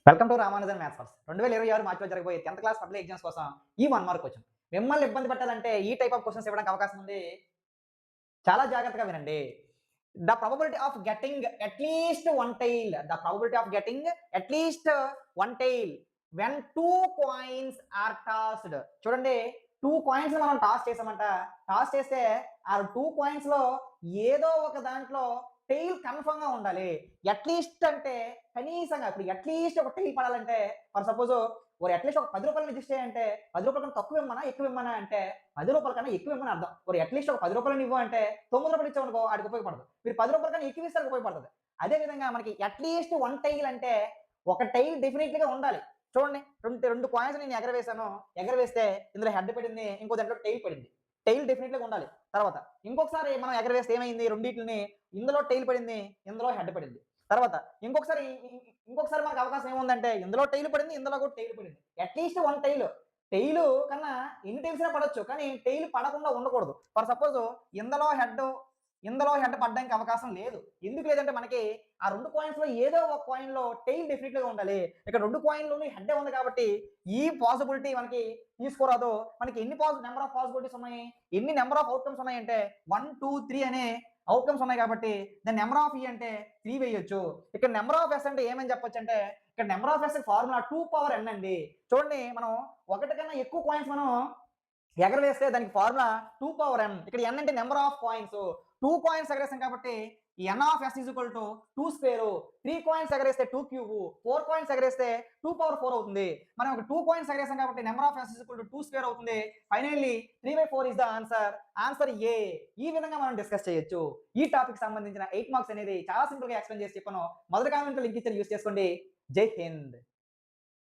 Welcome to Ramanujan maths ఫర్స్ 2026 మార్చిలో జరగబోయే 10th class public exams కోసం ఈ 1 మార్క్ క్వశ్చన్. మిమ్మల్ని ఇబ్బంది పెట్టాలంటే ఈ టైప్ ఆఫ్ క్వశ్చన్స్ ఇవ్వడానికి అవకాశం ఉంది. చాలా జాగ్రత్తగా వినండి. The probability of getting at least one tile. The probability of getting at least one tile when 2 coins are tossed. చూడండి, 2 కాయిన్స్ మనం టాస్ చేసామంట. టాస్ చేస్తే ఆ 2 కాయిన్స్‌లో ఏదో ఒక దాంట్లో టెయిల్ కన్ఫర్మ్‌గా ఉండాలి. అట్‌లీస్ట్ అంటే కనీసంగా ఇప్పుడు అట్‌లీస్ట్ ఒక టెయిల్ పడాలంటే ఫర్ సపోజ్ అట్‌లీస్ట్ ఒక రూ. 10 రిజిస్టర్ చేయంటే రూ. 10 కన్నా తక్కువ ఇమ్మనా? ఎక్కువ ఇమ్మనా? అంటే రూ. 10 కన్నా ఎక్కువ ఇమ్మని అర్థం. అట్‌లీస్ట్ ఒక రూ. 10 ఇవ్వు అంటే రూ. 9 ఇచ్చామనుకో ఆడికి ఉపయోగపడదు. మీరు రూ. 10 కన్నా ఎక్కువ ఇస్తే ఆడికి ఉపయోగపడతది. అదే విధంగా మనకి అట్‌లీస్ట్ వన్ టెయిల్ అంటే ఒక టెయిల్ డెఫినెట్‌లీగా ఉండాలి. చూడండి, రెండు కాయిన్స్ నేను ఎగరవేశాను. ఎగరవేస్తే ఇందులో హెడ్ పడింది. ఇంకో దాంట్లో టెయిల్ పడింది. టెయిల్ డెఫినెట్‌లీగా ఉండాలి. తర్వాత ఇంకొకసారి మనం ఎగరవేస్తే ఏమైంది? రెండిట్లిని ఇందులో టెయిల్ పడింది. ఇందులో హెడ్ పడింది. తర్వాత ఇంకొకసారి మనకు అవకాశం ఏముందంటే ఇందులో టెయిల్ పడింది. ఇందులో కూడా టెయిల్ పడింది. At least one tail. టెయిల్ కన్నా ఎన్ని టెయిల్స్ అయినా పడొచ్చు. కానీ టెయిల్ పడకుండా ఉండకూడదు. ఫర్ సపోజ్ ఇందులో హెడ్, ఇందులో హెడ్ పడడానికి అవకాశం లేదు. ఎందుకు లేదంటే మనకి ఆ 2 కాయిన్స్‌లో ఏదో ఒక కాయిన్‌లో టెయిల్ డెఫినిట్‌లీగా ఉండాలి. ఇక్కడ 2 కాయిన్‌లోని హెడ్డే ఉంది కాబట్టి ఈ పాసిబిలిటీ మనకి తీసుకురాదు. మనకి నంబర్ ఆఫ్ పాసిబిలిటీస్ ఉన్నాయి. ఎన్ని నంబర్ ఆఫ్ ఔట్‌కమ్స్ ఉన్నాయంటే 1, 2, 3 అనే ఔట్‌కమ్స్ ఉన్నాయి కాబట్టి దాని నంబర్ ఆఫ్ ఇ అంటే 3 వేయొచ్చు. ఇక్కడ నంబర్ ఆఫ్ ఎస్ అంటే ఏమని చెప్పొచ్చంటే ఇక్కడ number of S formula 2 power n అండి. చూడండి, మనం ఒకటి కన్నా ఎక్కువ కాయిన్స్ మనం ఎగరవేస్తే దానికి ఫార్ములా 2 పవర్ n. ఇక్కడ n అంటే నెంబర్ ఆఫ్ కాయిన్స్. 2 కాయిన్స్ ఎగరేసాం కాబట్టి n of s is equal to 2 square. 3 coins ఎగరేస్తే 2 క్యూబ్. 4 కాయిన్స్ ఎగరేస్తే 2 పవర్ 4 అవుతుంది. మనం ఒక 2 కాయిన్స్ ఎగరేసాం కాబట్టి number of s is equal to 2 square అవుతుంది. Finally 3/4 is the answer. Answer A. ఈ విధంగా మనం డిస్కస్ చేయొచ్చు. ఈ టాపిక్ సంబంధించిన 8 మార్క్స్ అనేది చాలా సింపుల్ గా ఎక్స్‌ప్లెయిన్ చేసి చెప్పాను. మొదటి కామెంట్ లింక్ ఇచ్చాను, యూజ్ చేసుకోండి. జై హింద్.